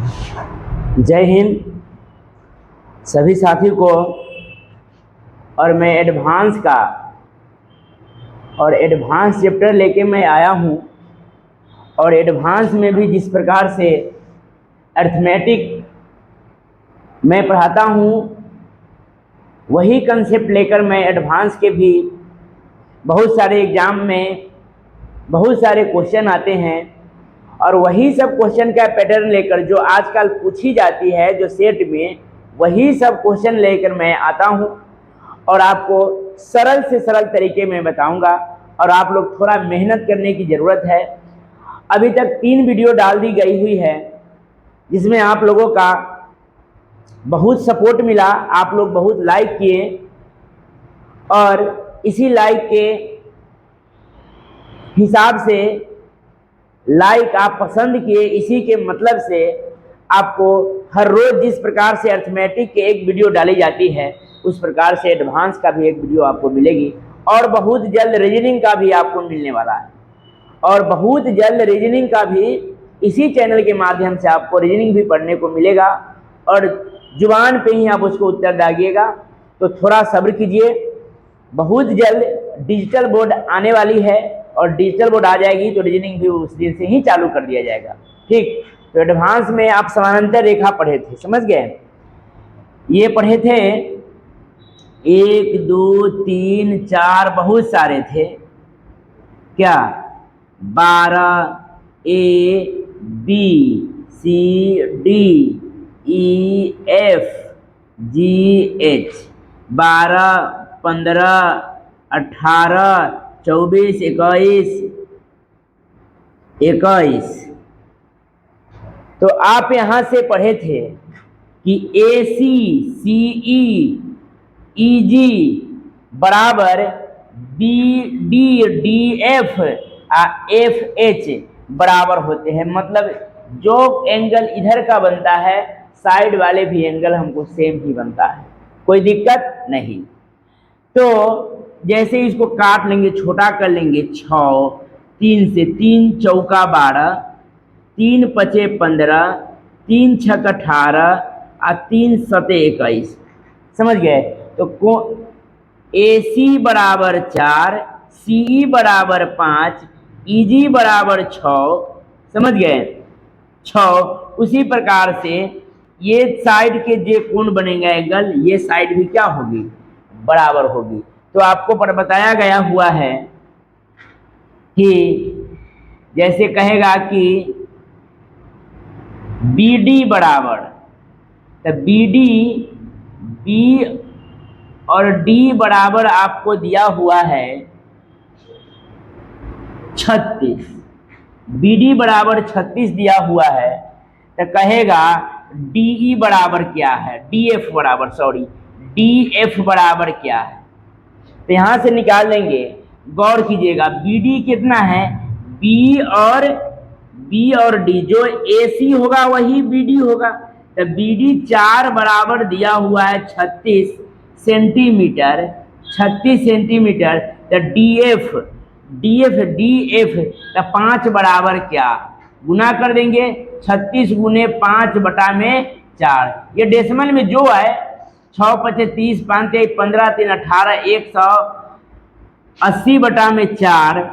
जय हिंद सभी साथी को। और मैं एडवांस चैप्टर लेके मैं आया हूँ। और एडवांस में भी जिस प्रकार से अर्थमेटिक मैं पढ़ाता हूँ, वही कंसेप्ट लेकर मैं एडवांस के भी बहुत सारे एग्ज़ाम में बहुत सारे क्वेश्चन आते हैं, और वही सब क्वेश्चन का पैटर्न लेकर जो आजकल पूछी जाती है जो सेट में, वही सब क्वेश्चन लेकर मैं आता हूँ और आपको सरल से सरल तरीके में बताऊंगा। और आप लोग थोड़ा मेहनत करने की ज़रूरत है। अभी तक 3 वीडियो डाल दी गई हुई है, जिसमें आप लोगों का बहुत सपोर्ट मिला, आप लोग बहुत लाइक किए, और इसी लाइक के हिसाब से लाइक आप पसंद किए, इसी के मतलब से आपको हर रोज़ जिस प्रकार से अर्थमेटिक के एक वीडियो डाली जाती है, उस प्रकार से एडवांस का भी एक वीडियो आपको मिलेगी। और बहुत जल्द रीजनिंग का भी आपको मिलने वाला है, और बहुत जल्द रीजनिंग का भी इसी चैनल के माध्यम से आपको रीजनिंग भी पढ़ने को मिलेगा, और जुबान पे ही आप उसको उत्तर दागिएगा। तो थोड़ा सब्र कीजिए, बहुत जल्द डिजिटल बोर्ड आने वाली है, और डिजिटल बोर्ड आ जाएगी तो रीजनिंग भी उस दिन से ही चालू कर दिया जाएगा। ठीक, तो एडवांस में आप समानांतर रेखा पढ़े थे, समझ गए? ये पढ़े थे 1 2 3 4 बहुत सारे थे क्या, 12 A B C D E F G H, 12 15 18 24 21। तो आप यहाँ से पढ़े थे कि AC CE EG बराबर BD DF FH बराबर होते हैं। मतलब जो एंगल इधर का बनता है, साइड वाले भी एंगल हमको सेम ही बनता है, कोई दिक्कत नहीं। तो जैसे इसको काट लेंगे, छोटा कर लेंगे, 6 3 से 3 चौका 12, 3 पचे 15, 3 छक 18 और 3 सते 21। समझ गए? तो AC बराबर 4, CE बराबर 5, EG बराबर 6। समझ गए? 6। उसी प्रकार से ये साइड के जो कोण बनेगा एंगल, ये साइड भी क्या होगी, बराबर होगी। तो आपको बताया गया हुआ है कि जैसे कहेगा कि BD बराबर, तो BD B और D बराबर आपको दिया हुआ है 36। BD बराबर 36 दिया हुआ है, तो कहेगा DE बराबर क्या है, DF बराबर क्या है। तो यहाँ से निकाल लेंगे, गौर कीजिएगा, BD कितना है, B और D, जो AC होगा वही BD होगा। तो BD 4 बराबर दिया हुआ है 36 सेंटीमीटर, तो DF तो 5 बराबर क्या, गुना कर देंगे, 36 गुने 5 बटा में 4। ये डेसिमल में जो है 6 पचे 30, 5 15, 3 18, 180 बटा में 4,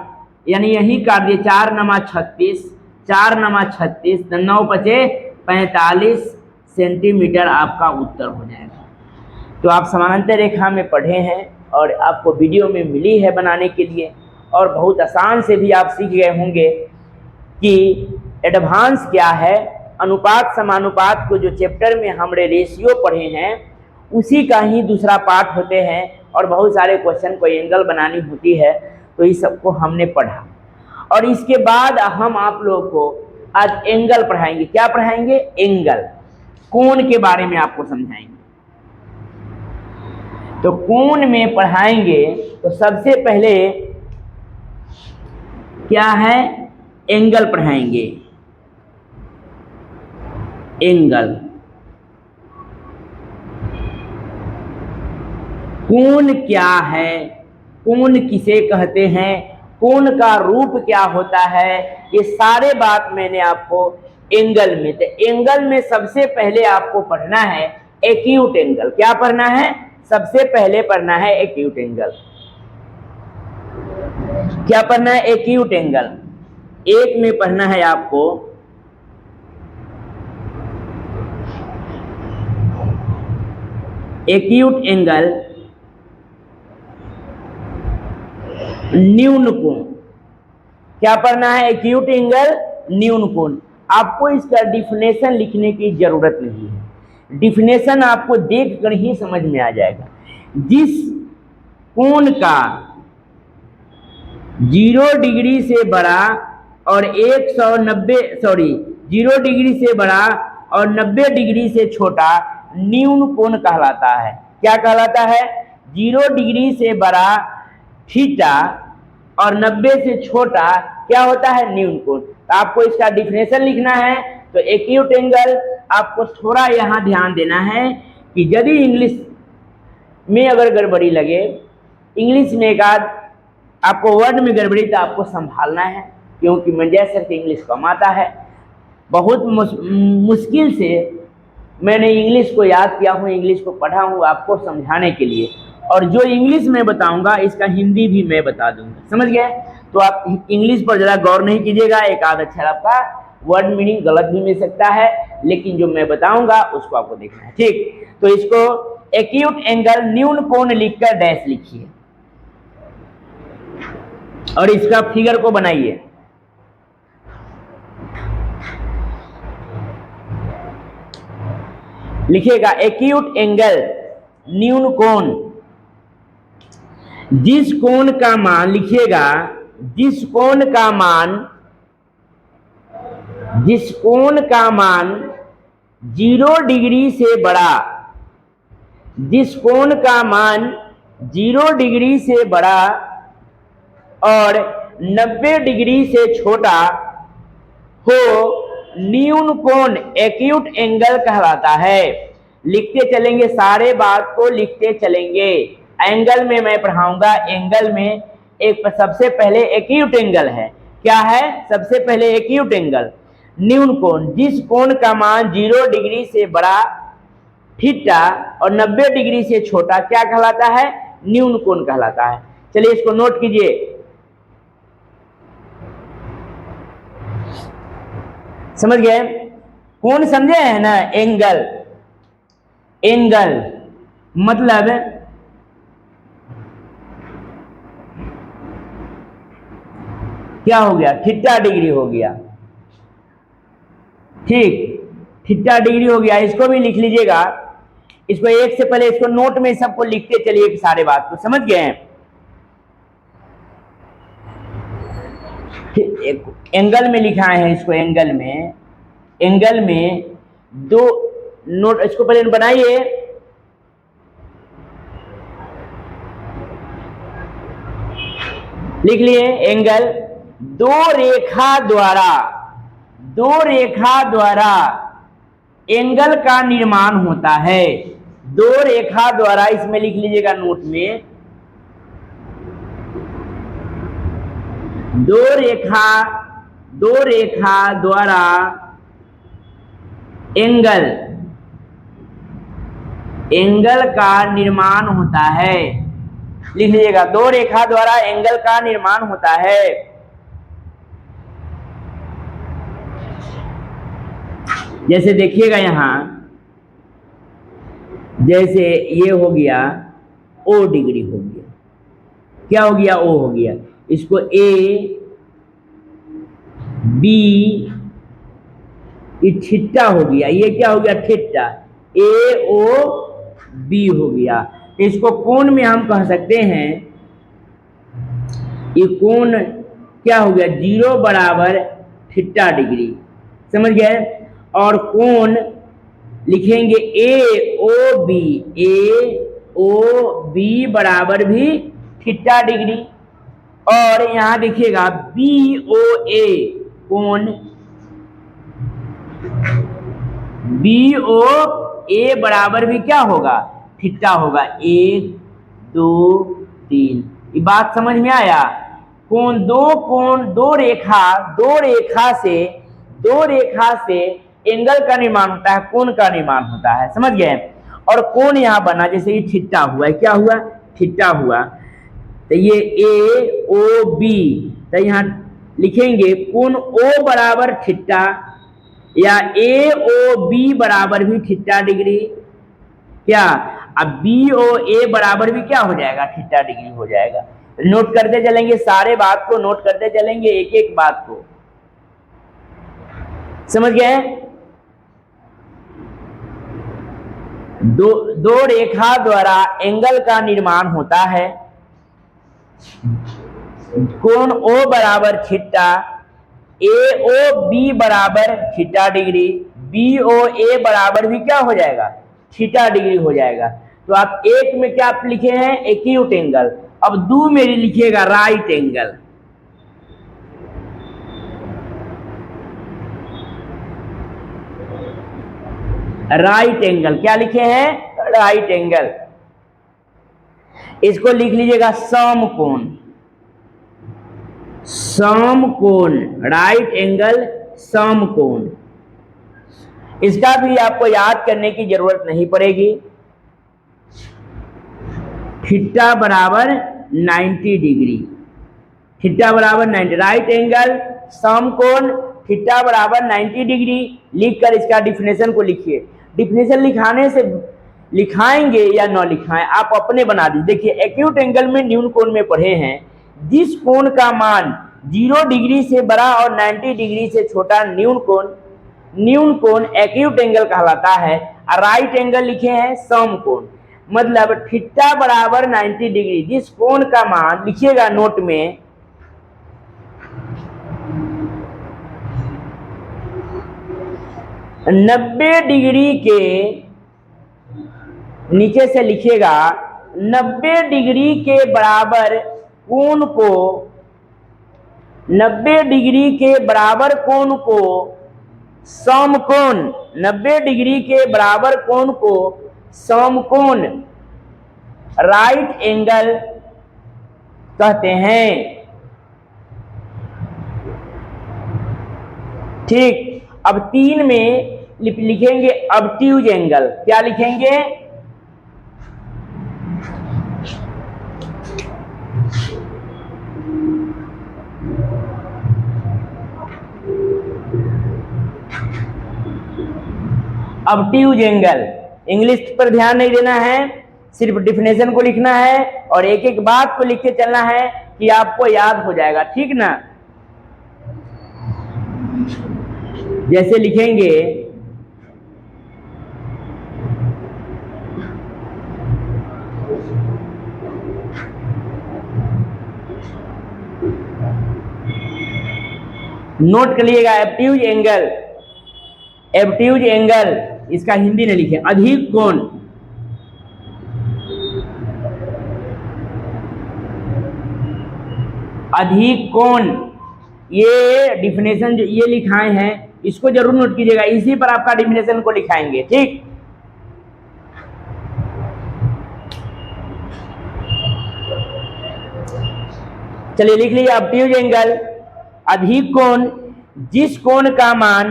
यानी यही काट दिए, 4 नमा 36, 4 नमा 36, 9 पचे 45 सेंटीमीटर आपका उत्तर हो जाएगा। तो आप समानांतर रेखा में पढ़े हैं, और आपको वीडियो में मिली है बनाने के लिए, और बहुत आसान से भी आप सीख गए होंगे कि एडवांस क्या है। अनुपात समानुपात को जो चैप्टर में हमने रेशियो पढ़े हैं, उसी का ही दूसरा पार्ट होते हैं, और बहुत सारे क्वेश्चन को एंगल बनानी होती है, तो इस सबको हमने पढ़ा। और इसके बाद हम आप लोग को आज एंगल पढ़ाएंगे। क्या पढ़ाएंगे? एंगल, कोण के बारे में आपको समझाएंगे। तो कोण में पढ़ाएंगे तो सबसे पहले क्या है, एंगल पढ़ाएंगे। एंगल, कोण क्या है, कोण किसे कहते हैं, कोण का रूप क्या होता है, ये सारे बात मैंने आपको एंगल में। तो एंगल में सबसे पहले आपको पढ़ना है एक्यूट एंगल। क्या पढ़ना है? सबसे पहले पढ़ना है एक्यूट एंगल। क्या पढ़ना है? Acute angle. एक में पढ़ना है आपको एक्यूट एंगल न्यून कोण। क्या पढ़ना है? एक्यूट एंगल न्यून कोण। आपको इसका डिफिनेशन लिखने की जरूरत नहीं है, डिफिनेशन आपको देखकर ही समझ में आ जाएगा। जिस कोण का 0 डिग्री से बड़ा और 0 डिग्री से बड़ा और 90 डिग्री से छोटा न्यून कोण कहलाता है। क्या कहलाता है? 0 डिग्री से बड़ा थीटा और 90 से छोटा क्या होता है? न्यून कोण। तो आपको इसका डिफिनेशन लिखना है। तो एक्यूट एंगल आपको थोड़ा यहाँ ध्यान देना है कि यदि इंग्लिश में अगर गड़बड़ी लगे, इंग्लिश में एक आध आपको वर्ड में गड़बड़ी, तो आपको संभालना है, क्योंकि मंजय सर के इंग्लिश कम आता है। बहुत मुश्किल से मैंने इंग्लिश को याद किया हूँ, इंग्लिश को पढ़ा हूँ आपको समझाने के लिए, और जो इंग्लिश में बताऊंगा इसका हिंदी भी मैं बता दूंगा। समझ गए? तो आप इंग्लिश पर ज़रा गौर नहीं कीजिएगा, एक आध अक्षर आपका वर्ड मीनिंग गलत भी मिल सकता है, लेकिन जो मैं बताऊंगा उसको आपको देखना है। ठीक, तो इसको एक्यूट एंगल न्यून कोण लिखकर डैश लिखिए और इसका फिगर को बनाइए। लिखिएगा एक्यूट एंगल न्यून कोण, जिस कोण का मान, लिखिएगा जिस कोण का मान 0 डिग्री से बड़ा, जिस कोण का मान 0 डिग्री से बड़ा और 90 डिग्री से छोटा हो न्यून कोण एक्यूट एंगल कहलाता है। लिखते चलेंगे, सारे बात को लिखते चलेंगे। एंगल में मैं पढ़ाऊंगा, एंगल में एक सबसे पहले एक्यूट एंगल है। क्या है? सबसे पहले एक्यूट एंगल न्यून कोण, जिस कोण का मान 0 डिग्री से बड़ा थीटा और 90 डिग्री से छोटा क्या कहलाता है? न्यून कोण कहलाता है। चलिए इसको नोट कीजिए। समझ गए? कोण समझे है ना? एंगल, एंगल मतलब क्या हो गया? थीटा डिग्री हो गया। ठीक, थीटा डिग्री हो गया। इसको भी लिख लीजिएगा, इसको एक से पहले इसको नोट में सबको लिखते चलिए सारे बात को। समझ गए? एंगल में लिखा है इसको, एंगल में दो नोट, इसको पहले बनाइए। लिख लिए एंगल, दो रेखा द्वारा एंगल का निर्माण होता है। दो रेखा द्वारा, इसमें लिख लीजिएगा नोट में, दो रेखा द्वारा एंगल का निर्माण होता है। लिख लीजिएगा, दो रेखा द्वारा एंगल का निर्माण होता है। जैसे देखिएगा यहां, जैसे ये हो गया O डिग्री हो गया। क्या हो गया? O हो गया। इसको A B, ये थीटा हो गया। ये क्या हो गया? थीटा। AOB हो गया। इसको कोण में हम कह सकते हैं, ये कोण क्या हो गया? 0 बराबर थीटा डिग्री। समझ गए? और कोण लिखेंगे AOB बराबर भी थीटा डिग्री। और यहां देखिएगा BOA, कोण BOA बराबर भी क्या होगा? थीटा होगा। 1 2 3। ये बात समझ में आया? दो रेखा से दो रेखा से एंगल का निर्माण होता है, कोण का निर्माण होता है, समझ गए। और कोण यहाँ बना, जैसे कि थीटा हुआ, क्या हुआ, थीटा हुआ। तो ये ए ओ बी, तो यहाँ लिखेंगे कोण ओ बराबर थीटा या ए ओ बी बराबर भी थीटा डिग्री। क्या, अब बी ओ ए बराबर भी क्या हो जाएगा, थीटा डिग्री हो जाएगा। नोट करते चलेंगे, सारे बात को नोट करते चलेंगे, एक एक बात को, समझ गए। दो रेखा द्वारा एंगल का निर्माण होता है, कोण O बराबर थीटा, ए ओ बी बराबर थीटा डिग्री, बी ओ ए बराबर भी क्या हो जाएगा, थीटा डिग्री हो जाएगा। तो आप एक में क्या आप लिखे हैं, एक्यूट एंगल, अब दो में लिखिएगा राइट एंगल। राइट एंगल क्या लिखे हैं, राइट एंगल। इसको लिख लीजिएगा समकोण, समकोण, राइट एंगल समकोण। इसका भी आपको याद करने की जरूरत नहीं पड़ेगी। थीटा बराबर 90 डिग्री, थीटा बराबर 90, राइट एंगल समकोण थीटा बराबर 90 डिग्री। लिखकर इसका डिफिनेशन को लिखिए। डिफिनेशन लिखाने से लिखाएंगे या न लिखाएं आप अपने बना दीजिए। देखिए एक्यूट एंगल में न्यून कोण में पढ़े हैं, जिस कोण का मान 0 डिग्री से बड़ा और 90 डिग्री से छोटा न्यून कोण एक्यूट एंगल कहलाता है। और राइट एंगल लिखे हैं समकोण, मतलब थीटा बराबर 90 डिग्री, जिस कोण का मान लिखिएगा नोट में 90 डिग्री के नीचे से लिखिएगा 90 डिग्री के बराबर कोण को, 90 डिग्री के बराबर कोण को समकोण, 90 डिग्री के बराबर कोण को समकोण राइट एंगल कहते हैं। ठीक, अब 3 में लिखेंगे ऑब्ट्यूज एंगल। क्या लिखेंगे, ऑब्ट्यूज एंगल। इंग्लिश पर ध्यान नहीं देना है, सिर्फ डिफिनेशन को लिखना है और एक एक बात को लिख के चलना है कि आपको याद हो जाएगा, ठीक ना। जैसे लिखेंगे नोट कर लीजिएगा ऑब्ट्यूज एंगल, ऑब्ट्यूज एंगल इसका हिंदी में लिखे अधिक कोण, अधिक कोण। ये डिफिनेशन जो ये लिखाए हैं इसको जरूर नोट कीजिएगा, इसी पर आपका डिफिनेशन को लिखाएंगे, ठीक। चलिए लिख लीजिए ऑब्ट्यूज एंगल अधिक कोण, जिस कोण का मान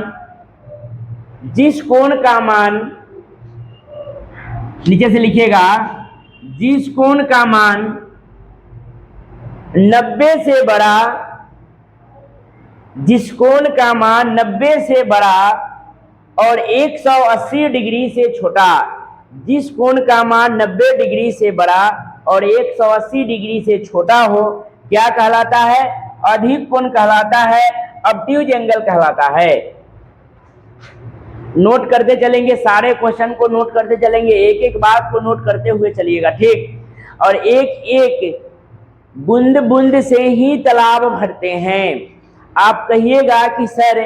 नीचे से लिखिएगा, जिस कोण का मान 90 से बड़ा, जिस कोण का मान 90 से बड़ा और 180 डिग्री से छोटा, जिस कोण का मान 90 डिग्री से बड़ा और 180 डिग्री से छोटा हो, क्या कहलाता है, अधिक कोण कहलाता है, ऑब्ट्यूज एंगल कहलाता है। नोट करते चलेंगे, सारे क्वेश्चन को नोट करते चलेंगे, एक एक बात को नोट करते हुए चलिएगा, ठीक। और एक एक बूंद बूंद से ही तालाब भरते हैं। आप कहिएगा कि सर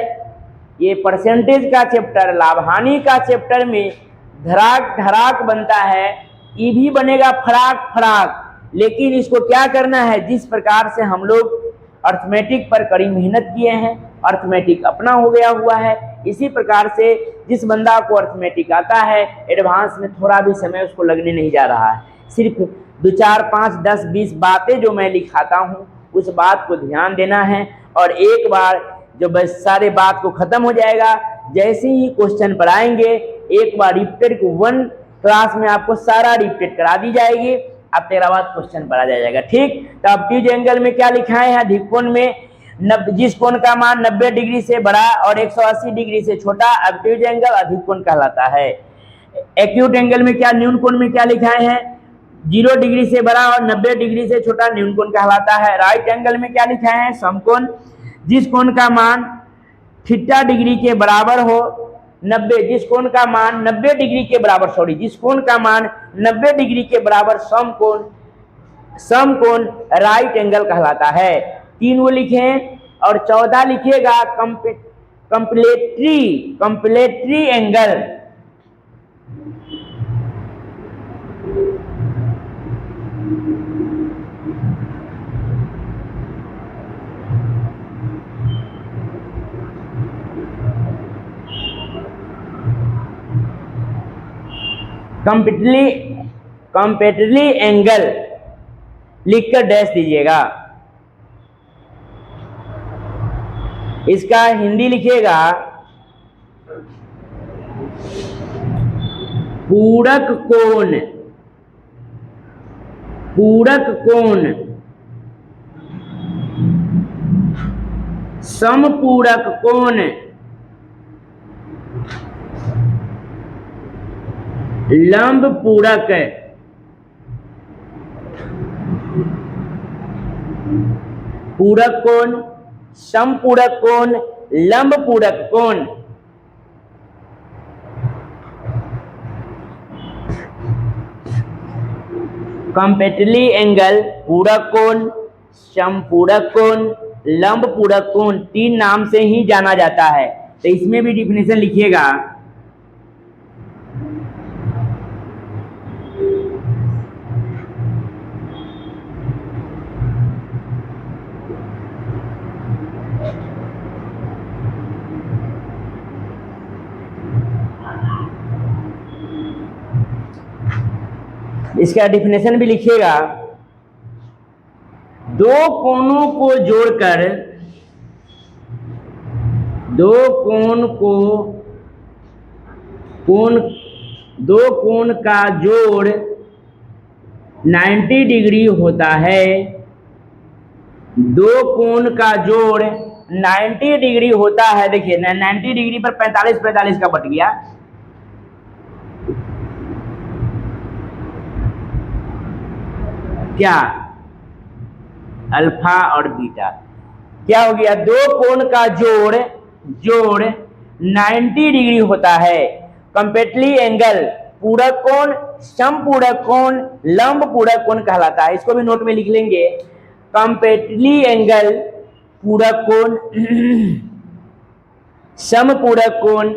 ये परसेंटेज का चैप्टर, लाभ हानि का चैप्टर में धड़ाक धड़ाक बनता है, ये भी बनेगा फड़ाक फड़ाक, लेकिन इसको क्या करना है, जिस प्रकार से हम लोग अर्थमेटिक पर कड़ी मेहनत किए हैं, अर्थमेटिक अपना हो गया हुआ है, इसी प्रकार से जिस बंदा को अर्थमेटिक आता है एडवांस में थोड़ा भी समय उसको लगने नहीं जा रहा है। सिर्फ 2 4 5 10 20 बातें जो मैं लिखाता हूँ उस बात को ध्यान देना है और एक बार जो बस सारे बात को खत्म हो जाएगा। जैसे ही क्वेश्चन पर आएंगे एक बार रिपीटेड को 1 क्लास में आपको सारा रिपीट करा दी जाएगी, अब तेरा बाद क्वेश्चन पर आ जाएगा। ठीक, तो ऑब्ट्यूज एंगल में क्या लिखाए हैं, अधिक कोण में जिस कोण का मान 90 डिग्री से बड़ा और 180 डिग्री से छोटा ऑब्ट्यूज एंगल अधिक कोण कहलाता है। एक्यूट एंगल में क्या, न्यून कोण में क्या लिखाए हैं, 0 डिग्री से बड़ा और 90 डिग्री से छोटा न्यून कोण कहलाता है। राइट एंगल में क्या लिखाए हैं, समकोण जिस कोण का मान थीटा डिग्री के बराबर हो 90, जिस कोण का मान 90 डिग्री के बराबर, सॉरी जिस कोण का मान 90 डिग्री के बराबर समकोण राइट एंगल कहलाता है। 3 वो लिखे और 14 लिखिएगा कंप्लेटरी एंगल। कंप्लेटरी एंगल लिखकर डैश दीजिएगा। इसका हिंदी लिखिएगा पूरक कोण, पूरक कोण, समपूरक कोण, लंब पूरक, पूरक कोण, समपूरक कोण, लंब पूरक कोण। कंप्लेटरी एंगल पूरक कोण, समपूरक कोण, लंब पूरक कोण 3 नाम से ही जाना जाता है। तो इसमें भी डिफिनेशन लिखिएगा। इसका डिफिनेशन भी लिखिएगा, दो कोणों को जोड़कर, दो कोण का जोड़ 90 डिग्री होता है। दो कोण का जोड़ 90 डिग्री होता है। देखिए 90 डिग्री पर 45 का बट गया, क्या अल्फा और बीटा क्या हो गया, दो कोण का जोड़ 90 डिग्री होता है। कंप्लेटरी एंगल पूरक कोण, समपूरक कोण, लंब पूरक कोण कहलाता है। इसको भी नोट में लिख लेंगे, कंप्लेटरी एंगल पूरक कोण, समपूरक कोण,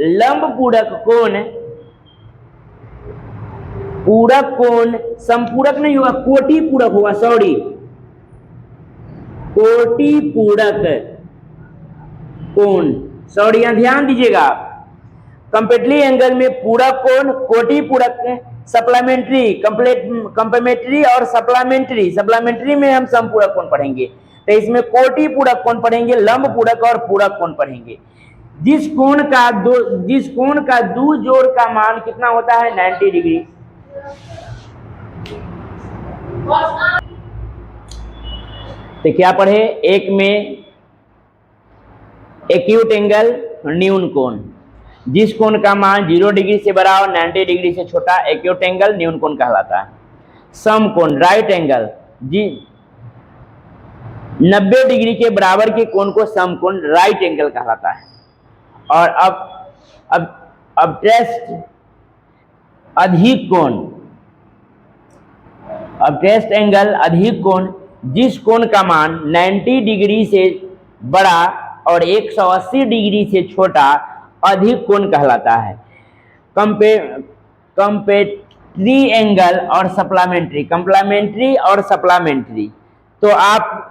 लंब पूरक कोण, पूरक कोण, संपूरक नहीं होगा, कोटि पूरक होगा, सॉरी कोटि पूरक कोण, सॉरी यहां ध्यान दीजिएगा। कंप्लेटरी एंगल में पूरक कोण, कोटि पूरक, सप्लीमेंट्री, कंप्लीमेंट्री और सप्लीमेंट्री में हम समपूरक कोण पढ़ेंगे। तो इसमें कोटि पूरक कोण पढ़ेंगे, लंब पूरक और पूरक कोण पढ़ेंगे। जिस कोण का दो जोड़ का मान कितना होता है, 90 डिग्री। तो क्या पढ़े, एक में एक्यूट एंगल न्यून कोण, जिस कोण का मान 0 डिग्री से बड़ा और 90 डिग्री से छोटा एक्यूट एंगल न्यून कोण कहलाता है। सम कोण राइट एंगल, जी 90 डिग्री के बराबर के कोण को सम कोण राइट एंगल कहलाता है। और अब टेस्ट अधिक कोण, अब टेस्ट एंगल अधिक कोण, जिस कोण का मान 90 डिग्री से बड़ा और 180 डिग्री से छोटा अधिक कोण कहलाता है। कंप्लेटरी एंगल और सप्लीमेंट्री, कंप्लीमेंट्री और सप्लीमेंट्री, तो आप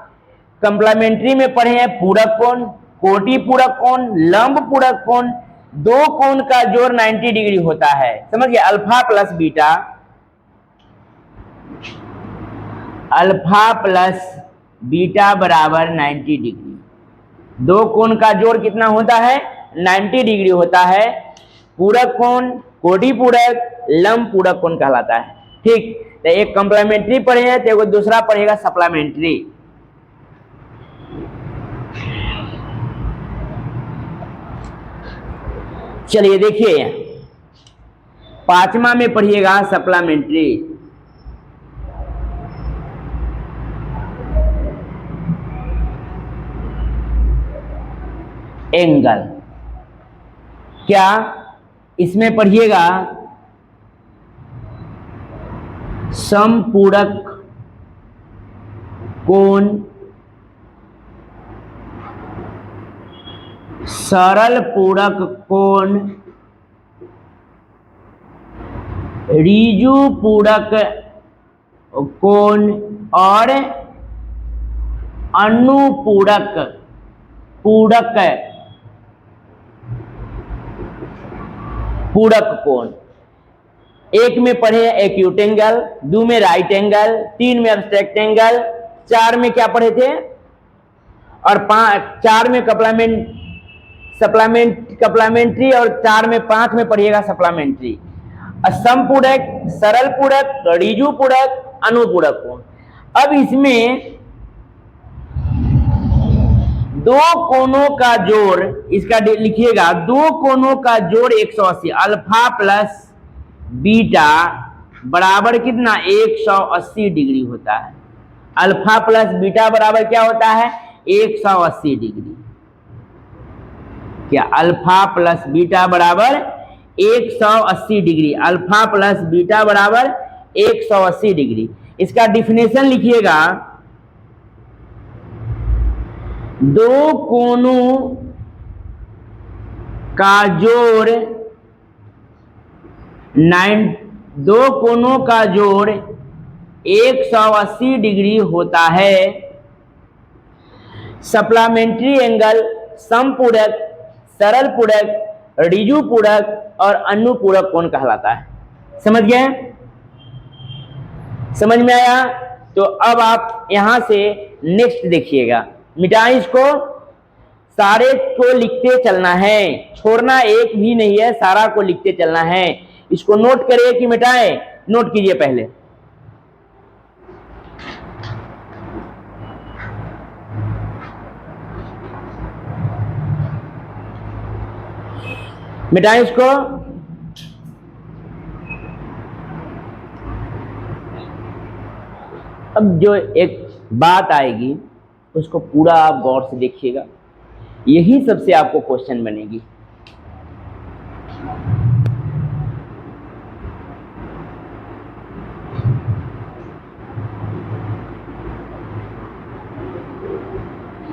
कंप्लीमेंट्री में पढ़े हैं पूरक कोण, कोटि पूरक कोण, लंब पूरक कोण, दो कोण का जोड़ 90 डिग्री होता है। समझिए, alpha plus beta, alpha plus beta बराबर 90 डिग्री। दो कोण का जोड़ कितना होता है? 90 डिग्री होता है। पूरक कोण, कोटि पूरक, लंब पूरक कोण कहलाता है। ठीक, तो एक कंप्लीमेंट्री पढ़े हैं तो दूसरा पढ़ेगा सप्लीमेंट्री। चलिए देखिए, पांचवा में पढ़िएगा सप्लीमेंट्री। एंगल, क्या इसमें पढ़िएगा समपूरक कोण, सरल पूरक कोण, ऋजु पूरक कोण और अनुपूरक पूरक कोण। एक में पढ़े एक्यूट एंगल, दो में राइट एंगल, तीन में एब्स्ट्रैक्ट एंगल, चार में क्या पढ़े थे और चार में सप्लीमेंट्री और चार में पांच में पढ़िएगा सप्लीमेंट्री। समपूरक, सरल पूरक, ऋजु पूरक, अनुपूरक कोण। अब इसमें दो कोणों का जोड़, इसका लिखिएगा दो कोणों का जोड़ 180, अल्फा प्लस बीटा बराबर कितना? 180 डिग्री होता है। अल्फा प्लस बीटा बराबर क्या होता है? 180 डिग्री। क्या अल्फा प्लस बीटा बराबर 180 डिग्री? अल्फा प्लस बीटा बराबर 180 डिग्री। इसका डिफिनेशन लिखिएगा, दो कोणों का जोड़ दो कोणों का जोड़ 180 डिग्री होता है। सप्लीमेंट्री एंगल समपूरक, सरल पूरक, ऋजु पूरक और अनुपूरक कोण कहलाता है। समझ गए? समझ में आया? तो अब आप यहां से नेक्स्ट देखिएगा, मिटाएं इसको, सारे को लिखते चलना है, छोड़ना एक भी नहीं है, सारा को लिखते चलना है। इसको नोट करिए कि मिटाएं? नोट कीजिए पहले। मिटाएं इसको। अब जो एक बात आएगी उसको पूरा आप गौर से देखिएगा, यही सबसे आपको क्वेश्चन बनेगी।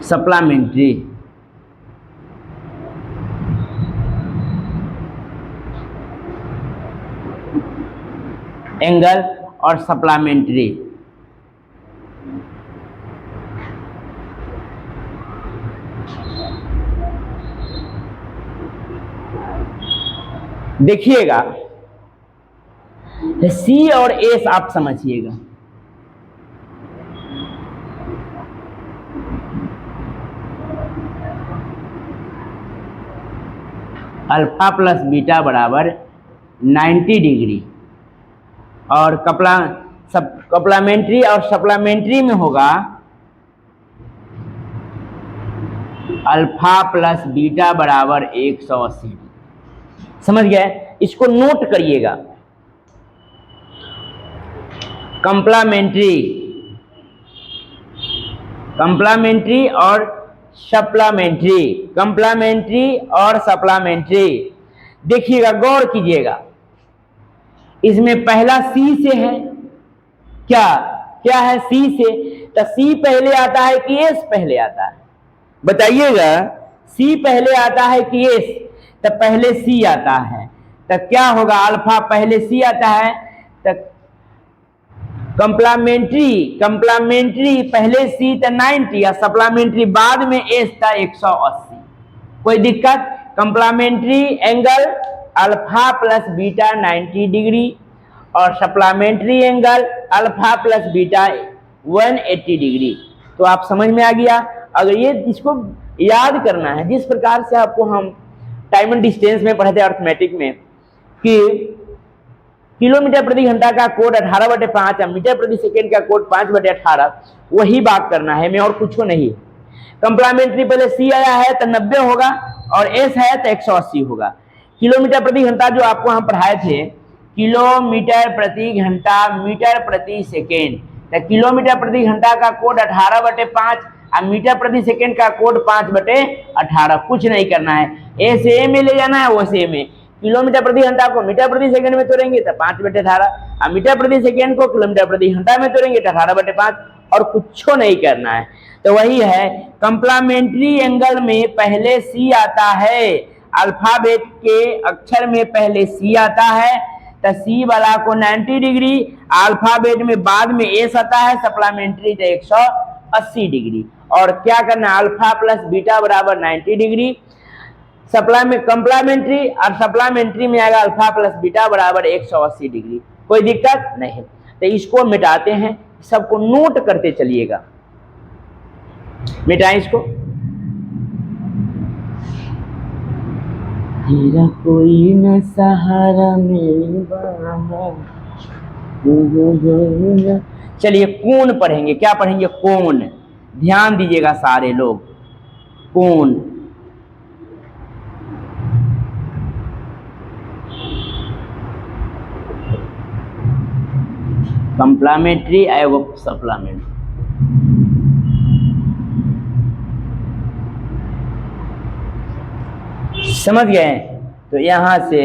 सप्लीमेंट्री, एंगल और सप्लीमेंट्री। देखिएगा, सी और एस आप समझिएगा। अल्फा प्लस बीटा बराबर 90 डिग्री और कप्लीमेंट्री और सप्लीमेंट्री में होगा अल्फा प्लस बीटा बराबर 180। समझ गए? इसको नोट करिएगा। कंप्लीमेंट्री और सप्लीमेंट्री, कंप्लीमेंट्री और सप्लीमेंट्री। देखिएगा, गौर कीजिएगा, इसमें पहला सी से है। क्या क्या है? सी से। तो सी पहले आता है कि एस पहले आता है? बताइएगा, सी पहले आता है कि एस? तो पहले सी आता है, तो क्या होगा? अल्फा पहले सी आता है, तो कंप्लीमेंट्री पहले सी तो 90 और सप्लीमेंट्री बाद में एस था 180। कोई दिक्कत? Complementary angle alpha plus beta 90 degree और supplementary angle alpha plus beta 180 degree. तो आप समझ में आ गया। अगर ये इसको याद करना है। जिस प्रकार से आपको हम टाइम एंड डिस्टेंस में पढ़े थे अर्थमेटिक में कि किलोमीटर प्रति घंटा का कोड 18/5 और मीटर प्रति सेकेंड का कोड 5/18, वही बात करना है, मैं और कुछ नहीं। कंप्लीमेंट्री पहले सी आया है तो 90 होगा और एस है तो 180 होगा। किलोमीटर प्रति घंटा जो आपको हम पढ़ाए थे, किलोमीटर प्रति घंटा मीटर प्रति सेकेंड, तो किलोमीटर प्रति घंटा का कोड 18/5 और मीटर प्रति सेकेंड का कोड 5/18। कुछ नहीं करना है, ए से ए में ले जाना है, वो से में। किलोमीटर प्रति घंटा को मीटर प्रति सेकेंड में तोड़ेंगे तो 5/18 और मीटर प्रति सेकेंड को किलोमीटर प्रति घंटा में तोड़ेंगे तो 18/5, और कुछ नहीं करना है। तो वही है, कंप्लीमेंट्री एंगल में पहले सी आता है, अल्फाबेट के अक्षर में पहले सी आता है, तो सी वाला को 90 डिग्री, अल्फाबेट में बाद में एस आता है, सप्लीमेंट्री तो 180 डिग्री। और क्या करना है, अल्फा प्लस बीटा बराबर 90 डिग्री, कंप्लीमेंट्री और सप्लीमेंट्री में आएगा अल्फा प्लस बीटा बराबर 180 डिग्री। कोई दिक्कत नहीं। तो इसको मिटाते हैं, सबको नोट करते चलिएगा। मिटाएं इसको। तेरा कोई न सहारा मेरी बाहों। चलिए कोण पढ़ेंगे। क्या पढ़ेंगे? कोण। ध्यान दीजिएगा सारे लोग। कोण, कंप्लीमेंट्री एवं सप्लीमेंट्री। समझ गए? तो यहां से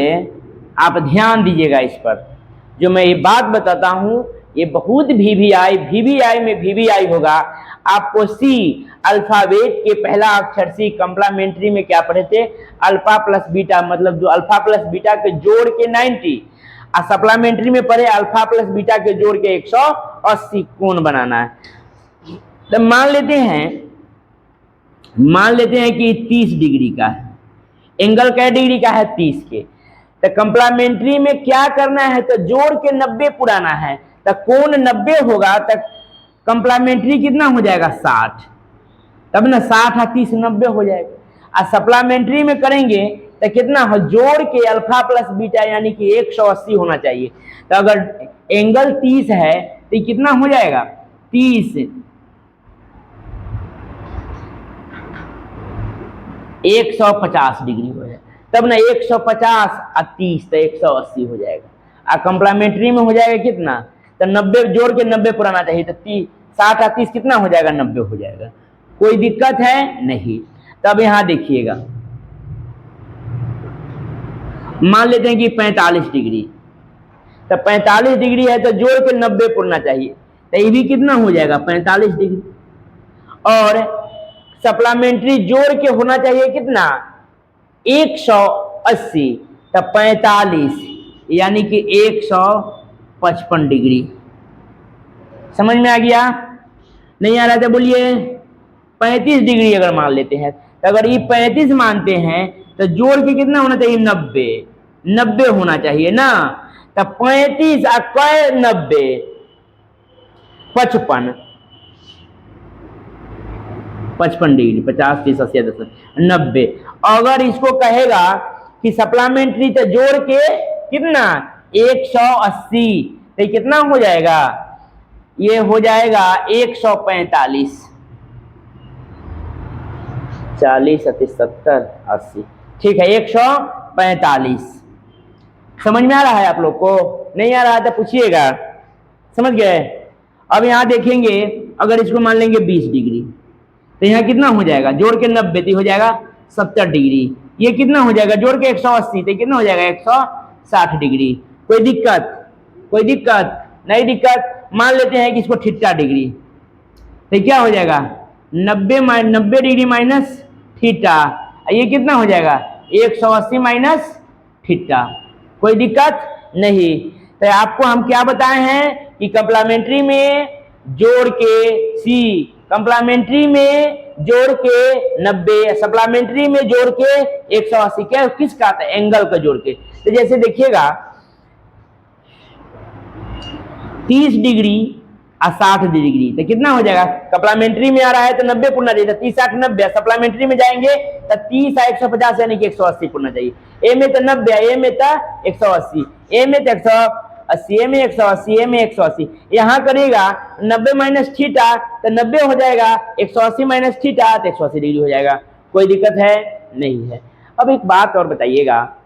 आप ध्यान दीजिएगा इस पर। जो मैं ये बात बताता हूं ये बहुत वीवीआई में वीवीआई होगा। आपको सी, अल्फाबेट के पहला अक्षर सी, कंप्लीमेंट्री में क्या पढ़े थे? अल्फा प्लस बीटा, मतलब जो अल्फा प्लस बीटा के जोड़ के 90, और सप्लीमेंट्री में पढ़े अल्फा प्लस बीटा के जोड़ के 180 कोण बनाना है। तो मान लेते हैं कि 30 डिग्री का है। एंगल कै डिग्री का है? 30 के। तो कंप्लीमेंट्री में क्या करना है? तो जोड़ के 90 पुराना है, तो कोण 90 होगा, तो कंप्लीमेंट्री कितना हो जाएगा? 60। तब ना 60 और 30 90 हो जाएगा। और सप्लीमेंट्री में करेंगे तो कितना हो? जोड़ के अल्फा प्लस बीटा यानी कि 180 होना चाहिए। तो अगर एंगल 30 है तो कितना हो जाएगा? 30 150 डिग्री हो जाएगा। तब ना 150 और 30 तो 180 हो जाएगा। और कंप्लीमेंट्री में हो जाएगा कितना? तो 90 जोड़ के 90 पुराना चाहिए, तो 60 और 30 कितना हो जाएगा? 90 हो जाएगा। कोई दिक्कत है? नहीं। तब यहां देखिएगा, मान लेते हैं कि 45 डिग्री, तो 45 डिग्री है तो जोड़ के 90 पुरना चाहिए, तो ये भी कितना हो जाएगा? 45 डिग्री। और सप्लीमेंट्री जोड़ के होना चाहिए कितना? 180, तो 45 यानी कि 155 डिग्री। समझ में आ गया? नहीं आ रहा था बोलिए। 35 डिग्री अगर मान लेते हैं, तो अगर ये 35 मानते हैं तो जोड़ के कितना होना चाहिए? 90 होना चाहिए ना। तो 35 और 90 55 डिग्री। 50 30 80 10 90। अगर इसको कहेगा कि सप्लीमेंट्री तो जोड़ के कितना? 180, तो कितना हो जाएगा? ये हो जाएगा 145। 40 70 80, ठीक है, 145। समझ में आ रहा है आप लोग को? नहीं आ रहा है तो पूछिएगा। समझ गए? अब यहां देखेंगे, अगर इसको मान लेंगे 20 डिग्री, तो यहाँ कितना हो जाएगा? जोड़ के 90 तो हो जाएगा 70 डिग्री। ये कितना हो जाएगा? जोड़ के 180 तो कितना हो जाएगा? 160 डिग्री। कोई दिक्कत? कोई दिक्कत? नहीं दिक्कत। मान लेते हैं कि इसको 30 डिग्री, तो क्या हो जाएगा? 90 डिग्री माइनस थीटा, ये कितना हो जाएगा? 180 माइनस थीटा। कोई दिक्कत नहीं। तो आपको हम क्या बताए हैं कि कंप्लीमेंट्री में जोड़ के सी, कंप्लीमेंट्री में जोड़ के 90, सप्लीमेंट्री में जोड़ के 180। क्या किसका आता है? एंगल का जोड़ के। तो जैसे देखिएगा 30 डिग्री और 60 डिग्री, तो कितना हो जाएगा? कम्प्लीमेंट्री में आ रहा है तो 90 पुरना चाहिए, 30 60 90। सप्लीमेंट्री में जाएंगे तो 30 और 150 यानी कि 180 पुरना चाहिए। ए में तो 90, ए में तो 180, ए में तो 180, ए में 180, ए में 180। यहाँ करिएगा 90 माइनस थीटा तो 90 हो जाएगा, 180 माइनस थीटा तो 180 डिग्री हो जाएगा। कोई दिक्कत है? नहीं है। अब एक बात और बताइएगा,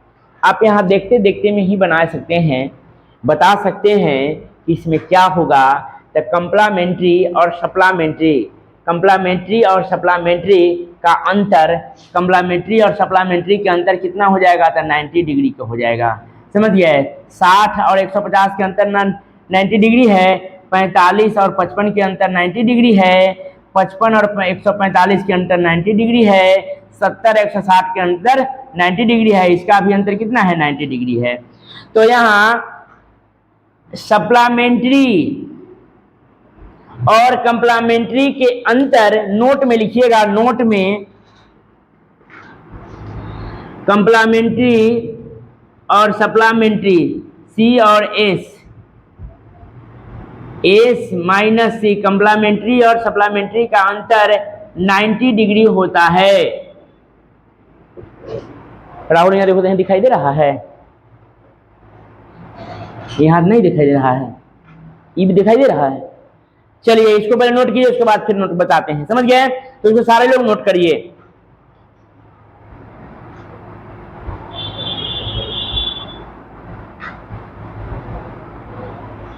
आप यहाँ देखते देखते में ही बना सकते हैं, बता सकते हैं कि इसमें क्या होगा। तो कम्प्लीमेंट्री और सप्लीमेंट्री, कम्प्लीमेंट्री और सप्लीमेंट्री का अंतर, कम्प्लीमेंट्री और सप्लीमेंट्री के अंतर कितना हो जाएगा? तो 90 डिग्री का हो जाएगा। समझ गए? 60 और 150 के अंतर 90 डिग्री है, 45 और 55 के अंतर 90 डिग्री है, 55 और 145 के अंतर 90 डिग्री है, 70 160 के अंतर 90 डिग्री है। इसका भी अंतर कितना है? 90 डिग्री है। तो यहाँ सप्लीमेंट्री और कम्प्लीमेंट्री के अंतर नोट में लिखिएगा, नोट में कम्प्लीमेंट्री और सप्लीमेंट्री सी और एस, एस माइनस सी, कम्प्लीमेंट्री और सप्लीमेंट्री का अंतर 90 डिग्री होता है। राहुल यहाँ देखो, यहाँ दिखाई दे रहा है? यहाँ नहीं दिखाई दे रहा है, ये भी दिखाई दे रहा है। चलिए इसको पहले नोट कीजिए, उसके बाद फिर नोट बताते हैं। समझ गए? तो इसको सारे लोग नोट करिए।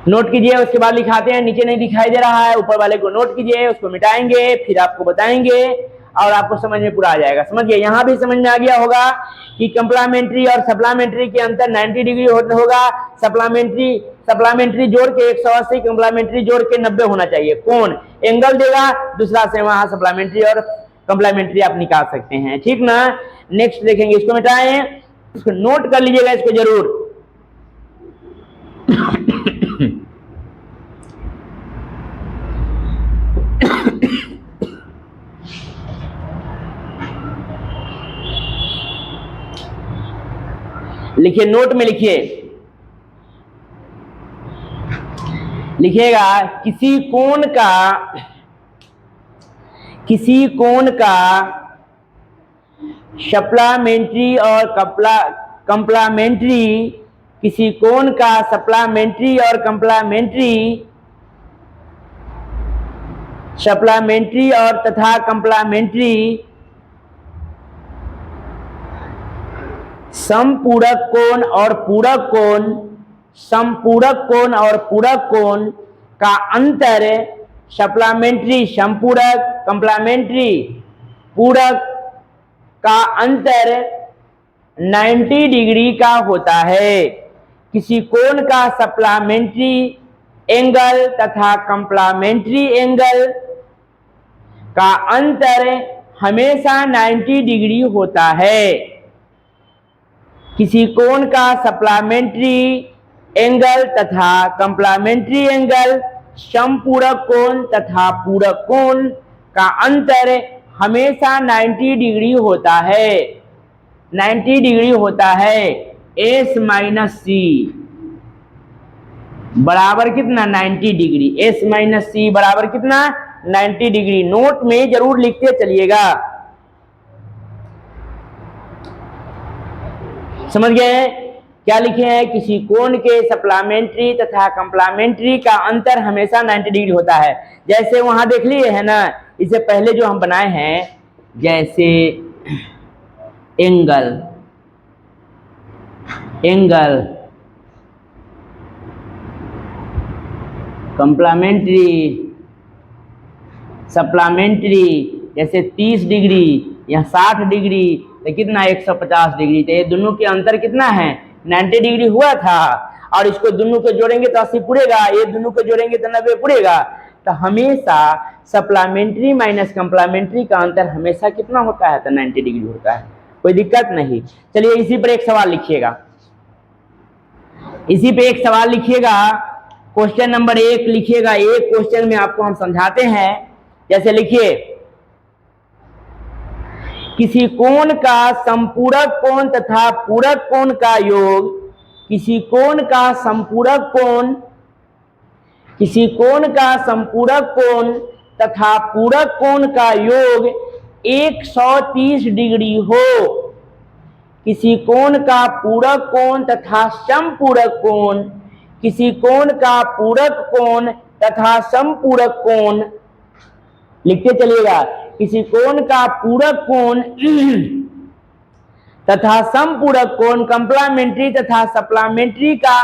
नोट कीजिए, उसके बाद लिखाते हैं। नीचे नहीं दिखाई दे रहा है, ऊपर वाले को नोट कीजिए, उसको मिटाएंगे, फिर आपको बताएंगे और आपको समझ में पूरा आ जाएगा। समझ गए? यहाँ भी समझ में आ गया होगा कि कम्प्लीमेंट्री और सप्लीमेंट्री के अंतर 90 डिग्री होगा। सप्लीमेंट्री जोड़ के 180, कम्प्लीमेंट्री जोड़ के 90 होना चाहिए। कौन एंगल देगा, दूसरा से वहां सप्लीमेंट्री और कम्प्लीमेंट्री आप निकाल सकते हैं। ठीक ना? नेक्स्ट देखेंगे, इसको मिटाएं, इसको नोट कर लीजिएगा, इसको जरूर। लिखिए, नोट में लिखिए, लिखिएगा किसी कोण का सप्लीमेंट्री और कम्प्लीमेंट्री, किसी कोण का सप्लीमेंट्री और सप्लीमेंट्री और तथा कम्प्लीमेंट्री समपूरक कोण और पूरक कोण, समपूरक कोण और पूरक कोण का अंतर सप्लीमेंट्री समपूरक, कम्प्लीमेंट्री पूरक का अंतर 90 डिग्री का होता है। किसी कोण का सप्लीमेंट्री एंगल तथा कम्प्लीमेंट्री एंगल का अंतर हमेशा 90 डिग्री होता है। किसी कोण का सप्लीमेंट्री एंगल तथा कम्प्लीमेंट्री एंगल, समपूरक कोण तथा पूरक कोण का अंतर हमेशा 90 डिग्री होता है। 90 डिग्री होता है। एस माइनस सी बराबर कितना? 90 डिग्री। एस माइनस सी बराबर कितना? 90 डिग्री। नोट में जरूर लिखते चलिएगा। समझ गए? क्या लिखे हैं? किसी कोण के सप्लीमेंट्री तथा कम्प्लीमेंट्री का अंतर हमेशा 90 डिग्री होता है। जैसे वहां देख लिए है ना, इससे पहले जो हम बनाए हैं, जैसे एंगल, कम्प्लीमेंट्री, सप्लीमेंट्री, जैसे 30 डिग्री या 60 डिग्री, तो कितना? 150 डिग्री। तो ये दोनों के अंतर कितना है? 90 डिग्री हुआ था। और इसको दोनों को जोड़ेंगे तो 80 पूरेगा, ये दोनों को जोड़ेंगे तो 90 पूरेगा। तो हमेशा सप्लीमेंट्री माइनस कम्प्लीमेंट्री का अंतर हमेशा कितना होता है? तो 90 डिग्री होता है। कोई दिक्कत नहीं। चलिए इसी पर एक सवाल लिखिएगा, इसी पे एक सवाल लिखिएगा। क्वेश्चन नंबर 1 लिखिएगा। एक क्वेश्चन में आपको हम समझाते हैं। जैसे लिखिए, किसी कोण का संपूरक कोण तथा पूरक कोण का योग, किसी कोण का संपूरक कोण किसी कोण का संपूरक कोण तथा पूरक कोण का योग 130 डिग्री हो, किसी कोण का पूरक कोण तथा समपूरक कोण, किसी कोण का पूरक कोण तथा समपूरक कोण, लिखते चलिएगा, किसी कोण का पूरक कोण तथा समपूरक कोण, कंप्लीमेंट्री तथा सप्लीमेंट्री का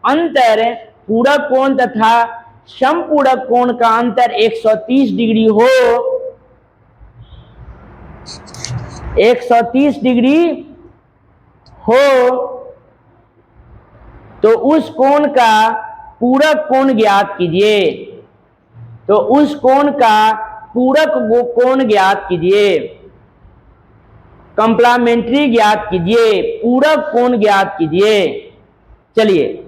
अंतर, पूरक कोण तथा समपूरक कोण का अंतर 130 डिग्री हो, 130 डिग्री हो, तो उस कोण का पूरक कोण ज्ञात कीजिए। तो उस कोण का पूरक कोण ज्ञात कीजिए, कंप्लीमेंट्री ज्ञात कीजिए, पूरक कोण ज्ञात कीजिए। चलिए,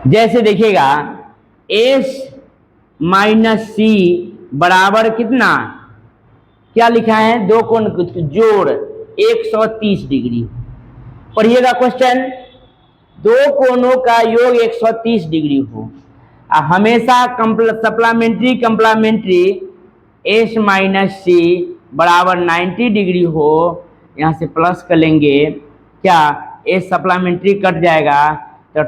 जैसे देखिएगा एस माइनस सी बराबर कितना, क्या लिखा है, दो कोण जोड़ 130 डिग्री। पढ़िएगा क्वेश्चन, दो कोणों का योग 130 डिग्री हो, हमेशा सप्लीमेंट्री कंप्लीमेंट्री एस माइनस सी बराबर 90 डिग्री हो। यहाँ से प्लस कर लेंगे, क्या एस सप्लीमेंट्री कट जाएगा तो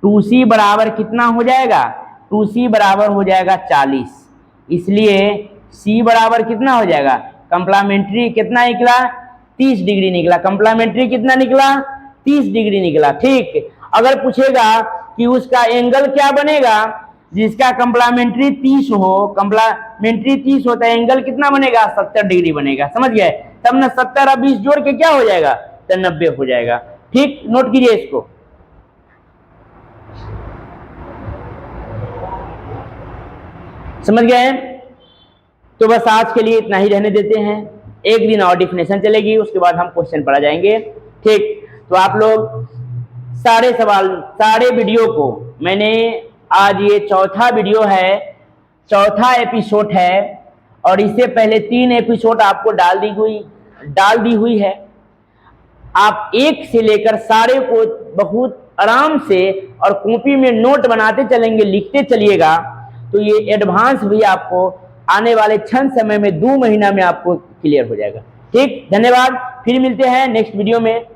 2c बराबर कितना हो जाएगा, 2c बराबर हो जाएगा 40, इसलिए c बराबर कितना हो जाएगा, कंप्लीमेंट्री कितना निकला 30 डिग्री निकला, कंप्लीमेंट्री कितना निकला 30 डिग्री निकला। ठीक, अगर पूछेगा कि उसका एंगल क्या बनेगा, जिसका कंप्लीमेंट्री 30 हो, कंप्लीमेंट्री 30 होता है, एंगल कितना बनेगा 70 डिग्री बनेगा, समझ गए, तब ना 70 और 20 जोड़ के क्या हो जाएगा तो 90 हो जाएगा। ठीक, नोट कीजिए इसको। समझ गए, तो बस आज के लिए इतना ही रहने देते हैं, एक दिन और डिफिनेशन चलेगी, उसके बाद हम क्वेश्चन पढ़ा जाएंगे। ठीक, तो आप लोग सारे सवाल, सारे वीडियो को मैंने आज ये चौथा वीडियो है, चौथा एपिसोड है, और इससे पहले 3 एपिसोड आपको डाल दी हुई है। आप एक से लेकर सारे को बहुत आराम से और कॉपी में नोट बनाते चलेंगे, लिखते चलिएगा, तो ये एडवांस भी आपको आने वाले क्षण समय में 2 महीना में आपको क्लियर हो जाएगा। ठीक, धन्यवाद, फिर मिलते हैं नेक्स्ट वीडियो में।